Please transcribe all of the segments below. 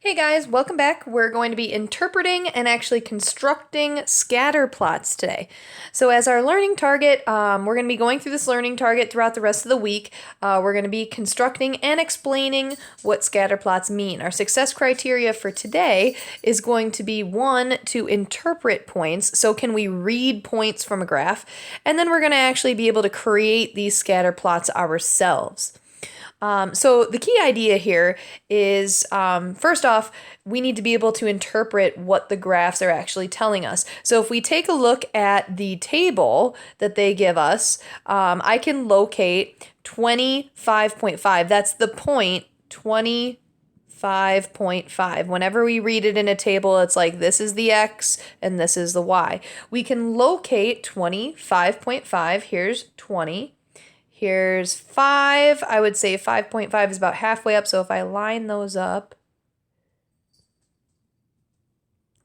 Hey guys, welcome back. We're going to be interpreting and actually constructing scatter plots today. So as our learning target, we're going to be going through this learning target throughout the rest of the week. We're going to be constructing and explaining what scatter plots mean. Our success criteria for today is going to be 1, to interpret points. So can we read points from a graph? And then we're going to actually be able to create these scatter plots ourselves. So the key idea here is, first off, we need to be able to interpret what the graphs are actually telling us. So if we take a look at the table that they give us, I can locate 25.5. That's the point 25.5. Whenever we read it in a table, it's like this is the X and this is the Y. We can locate 25.5. Here's 20. Here's 5. I would say 5.5 is about halfway up. So if I line those up,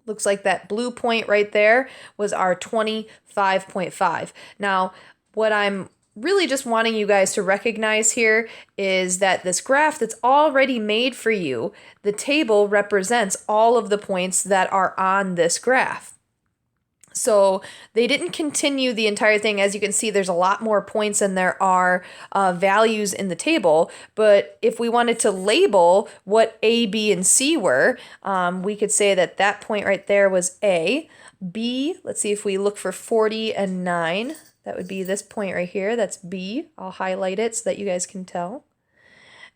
looks like that blue point right there was our 25.5. Now, what I'm really just wanting you guys to recognize here is that this graph that's already made for you, the table represents all of the points that are on this graph. So they didn't continue the entire thing. As you can see, there's a lot more points than there are values in the table. But if we wanted to label what A, B, and C were, we could say that that point right there was A. B, let's see if we look for 40 and 9. That would be this point right here. That's B. I'll highlight it so that you guys can tell.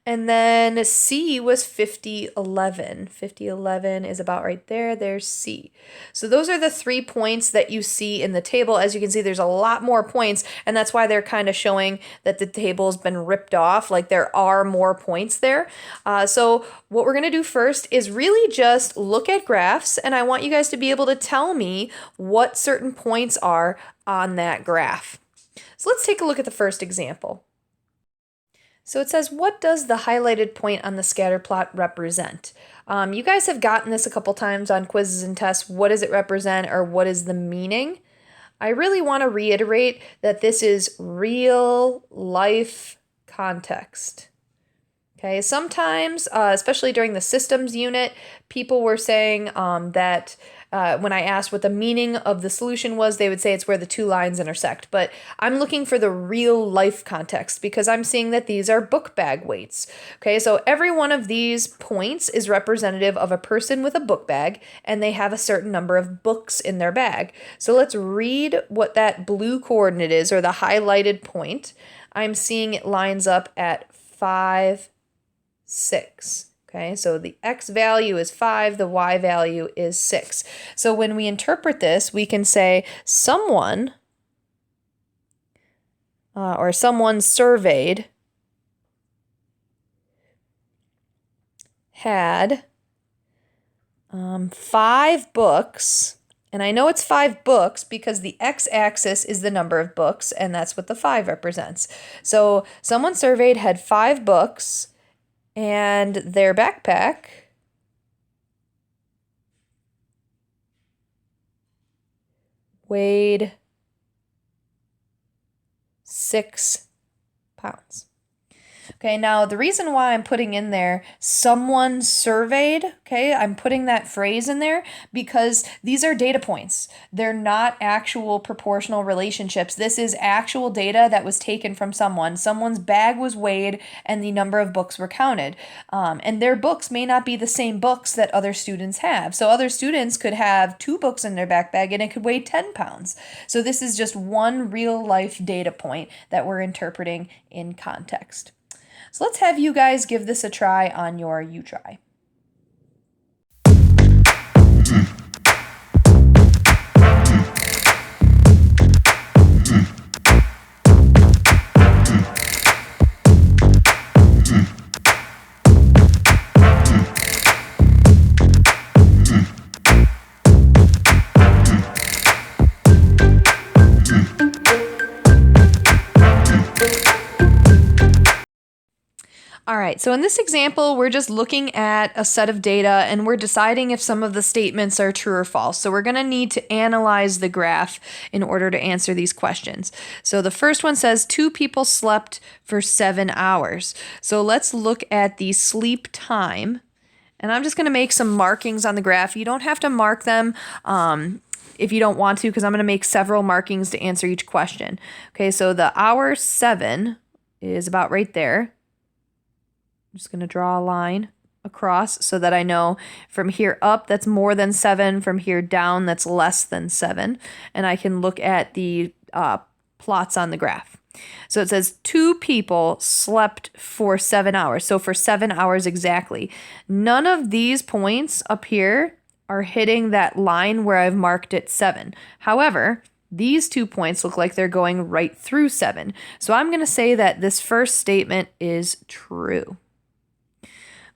And then C was 5011. 5011 is about right there. There's C. So those are the 3 points that you see in the table. As you can see, there's a lot more points, and that's why they're kind of showing that the table's been ripped off, like there are more points there. So what we're going to do first is really just look at graphs, and I want you guys to be able to tell me what certain points are on that graph. So let's take a look at the first example. So it says, what does the highlighted point on the scatter plot represent? You guys have gotten this a couple times on quizzes and tests. What does it represent, or what is the meaning? I really want to reiterate that this is real life context. Okay, sometimes, especially during the systems unit, people were saying that when I asked what the meaning of the solution was, they would say it's where the two lines intersect. But I'm looking for the real life context because I'm seeing that these are book bag weights. Okay, so every one of these points is representative of a person with a book bag, and they have a certain number of books in their bag. So let's read what that blue coordinate is, or the highlighted point. I'm seeing it lines up at 5, 6. Okay, so the X value is 5, the Y value is 6. So when we interpret this, we can say someone or someone surveyed had 5 books. And I know it's 5 books because the x-axis is the number of books, and that's what the 5 represents. So someone surveyed had 5 books, and their backpack weighed 6 pounds. Okay, now the reason why I'm putting in there someone surveyed, okay, I'm putting that phrase in there because these are data points. They're not actual proportional relationships. This is actual data that was taken from someone. Someone's bag was weighed and the number of books were counted. And their books may not be the same books that other students have. So other students could have 2 books in their backpack and it could weigh 10 pounds. So this is just one real life data point that we're interpreting in context. So let's have you guys give this a try on your U-Try. All right, so in this example, we're just looking at a set of data and we're deciding if some of the statements are true or false. So we're going to need to analyze the graph in order to answer these questions. So the first one says 2 people slept for 7 hours. So let's look at the sleep time And I'm just going to make some markings on the graph. You don't have to mark them if you don't want to, because I'm going to make several markings to answer each question. Okay, so the hour 7 is about right there. I'm just going to draw a line across so that I know from here up that's more than 7, from here down that's less than 7, and I can look at the plots on the graph. So it says 2 people slept for 7 hours. So for 7 hours exactly. None of these points up here are hitting that line where I've marked it 7. However, these 2 points look like they're going right through 7. So I'm going to say that this first statement is true.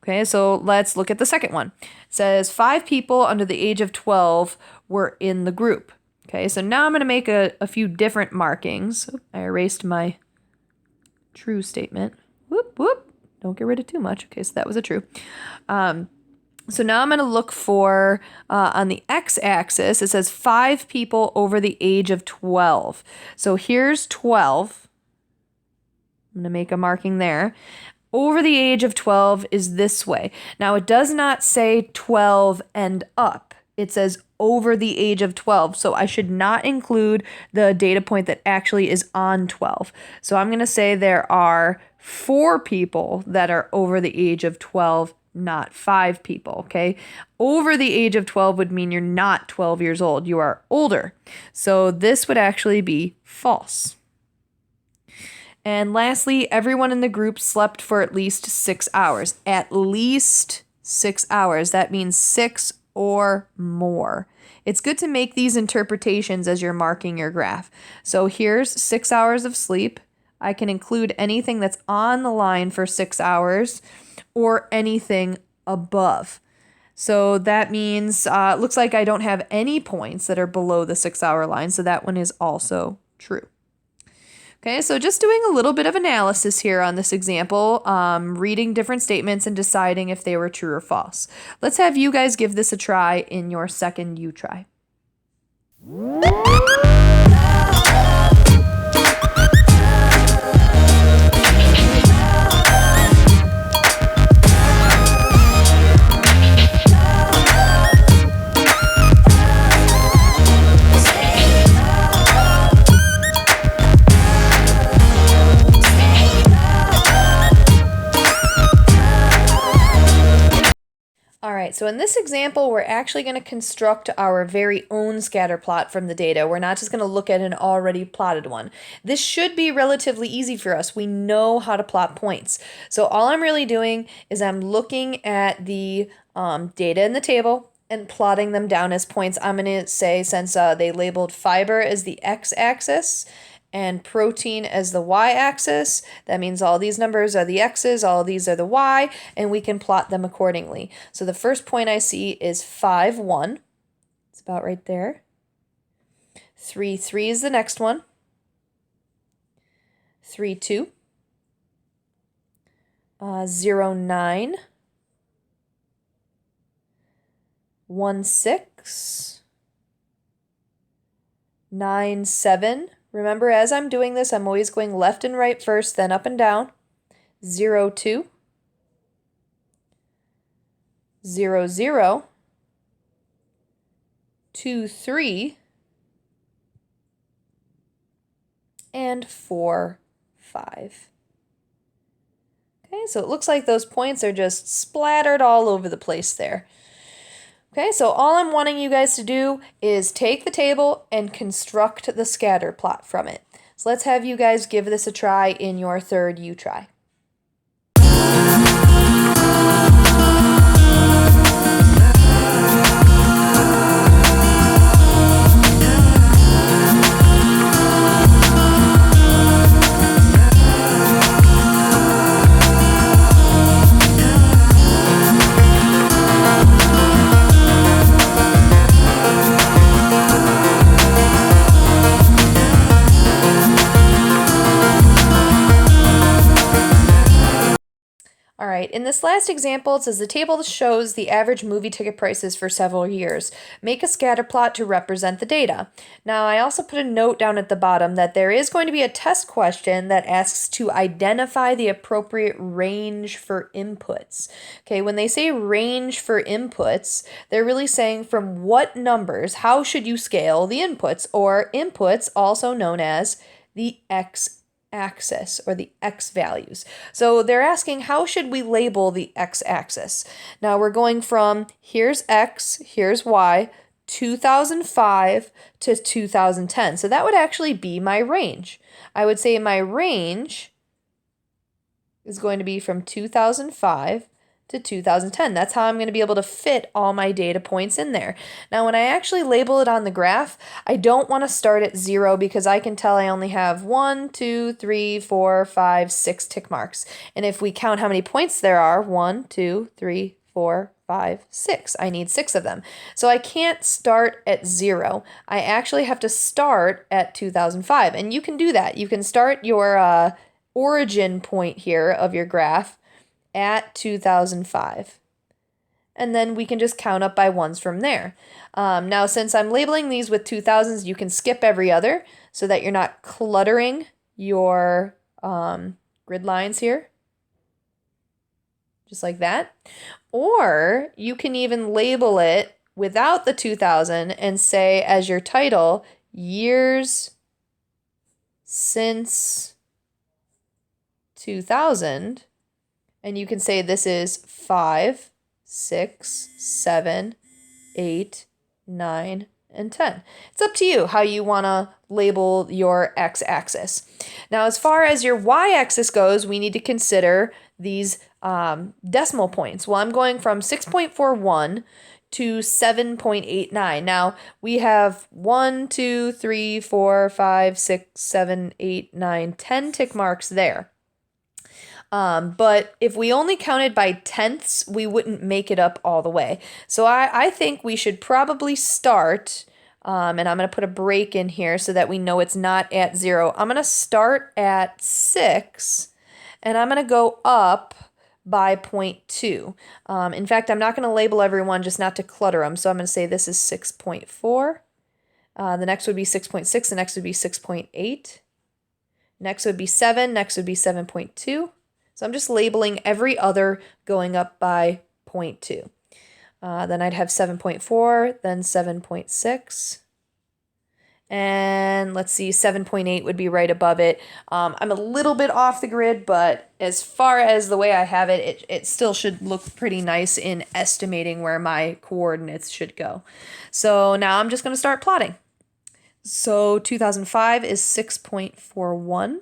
Okay, so let's look at the second one. It says 5 people under the age of 12 were in the group. Okay, so now I'm going to make a few different markings. I erased my true statement. Whoop, whoop. Don't get rid of too much. Okay, so that was a true. So now I'm going to look for, on the x-axis, it says 5 people over the age of 12. So here's 12. I'm going to make a marking there. Over the age of 12 is this way. Now, it does not say 12 and up. It says over the age of 12. So I should not include the data point that actually is on 12. So I'm going to say there are 4 people that are over the age of 12, not 5 people, okay? Over the age of 12 would mean you're not 12 years old. You are older. So this would actually be false. And lastly, everyone in the group slept for at least 6 hours. At least 6 hours. That means 6 or more. It's good to make these interpretations as you're marking your graph. So here's 6 hours of sleep. I can include anything that's on the line for 6 hours or anything above. So that means, it looks like I don't have any points that are below the 6 hour line. So that one is also true. Okay, so just doing a little bit of analysis here on this example, reading different statements and deciding if they were true or false. Let's have you guys give this a try in your second U-Try. Alright, so in this example, we're actually going to construct our very own scatter plot from the data. We're not just going to look at an already plotted one. This should be relatively easy for us. We know how to plot points. So all I'm really doing is I'm looking at the data in the table and plotting them down as points. I'm going to say, since they labeled fiber as the x-axis and protein as the y-axis, that means all these numbers are the x's, all these are the y, and we can plot them accordingly. So the first point I see is 5, 1. It's about right there. 3, 3 is the next one. 3, 2. 0, 9. 1, 6. 9, 7. Remember, as I'm doing this, I'm always going left and right first, then up and down. 0, 2. 0, 0. 2, 3. And 4, 5. Okay, so it looks like those points are just splattered all over the place there. Okay, so all I'm wanting you guys to do is take the table and construct the scatter plot from it. So let's have you guys give this a try in your third U-Try. Alright, in this last example, it says the table shows the average movie ticket prices for several years. Make a scatter plot to represent the data. Now, I also put a note down at the bottom that there is going to be a test question that asks to identify the appropriate range for inputs. Okay, when they say range for inputs, they're really saying from what numbers, how should you scale the inputs, or inputs, also known as the x-axis or the x values. So they're asking how should we label the x-axis. Now we're going from here's x, here's y, 2005 to 2010. So that would actually be my range. I would say my range is going to be from 2005 to 2010. That's how I'm going to be able to fit all my data points in there. Now, when I actually label it on the graph, I don't want to start at 0 because I can tell I only have 1, 2, 3, 4, 5, 6 tick marks. And if we count how many points there are, 1, 2, 3, 4, 5, 6. I need 6 of them. So I can't start at 0. I actually have to start at 2005. And you can do that. You can start your origin point here of your graph at 2005. And then we can just count up by ones from there. Now, since I'm labeling these with 2000s, you can skip every other so that you're not cluttering your grid lines here. Just like that. Or you can even label it without the 2000 and say as your title, years since 2000. And you can say this is 5, 6, 7, 8, 9, and 10. It's up to you how you want to label your x-axis. Now, as far as your y-axis goes, we need to consider these decimal points. Well, I'm going from 6.41 to 7.89. Now, we have 1, 2, 3, 4, 5, 6, 7, 8, 9, 10 tick marks there. But if we only counted by tenths, we wouldn't make it up all the way. So I think we should probably start, and I'm going to put a break in here so that we know it's not at 0. I'm going to start at 6, and I'm going to go up by 0.2. In fact, I'm not going to label everyone just not to clutter them. So I'm going to say this is 6.4. The next would be 6.6. The next would be 6.8. Next would be 7. Next would be 7.2. So I'm just labeling every other going up by 0.2. Then I'd have 7.4, then 7.6. And let's see, 7.8 would be right above it. I'm a little bit off the grid, but as far as the way I have it, it still should look pretty nice in estimating where my coordinates should go. So now I'm just going to start plotting. So 2005 is 6.41.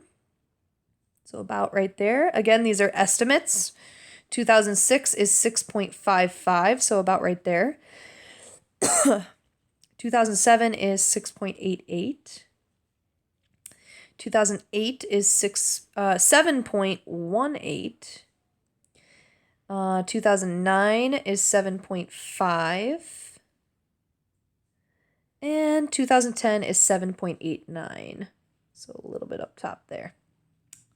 So about right there. Again, these are estimates. 2006 is 6.55, so about right there. 2007 is 6.88. 2008 is 7.18. 2009 is 7.5. And 2010 is 7.89. So a little bit up top there.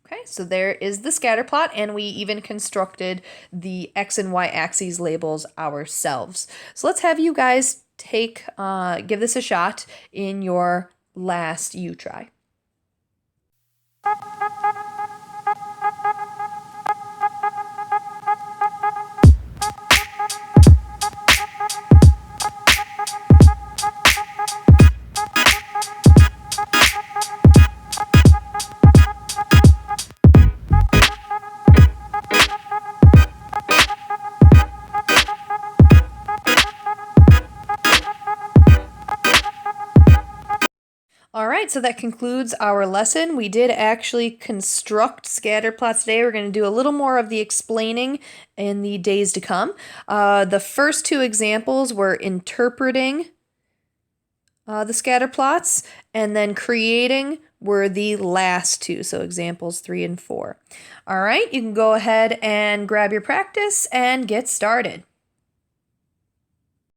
Okay, so there is the scatter plot, and we even constructed the X and Y axes labels ourselves. So let's have you guys give this a shot in your last U-Try. All right, so that concludes our lesson. We did actually construct scatter plots today. We're going to do a little more of the explaining in the days to come. The first two examples were interpreting the scatter plots, and then creating were the last two, so examples 3 and 4. All right, you can go ahead and grab your practice and get started.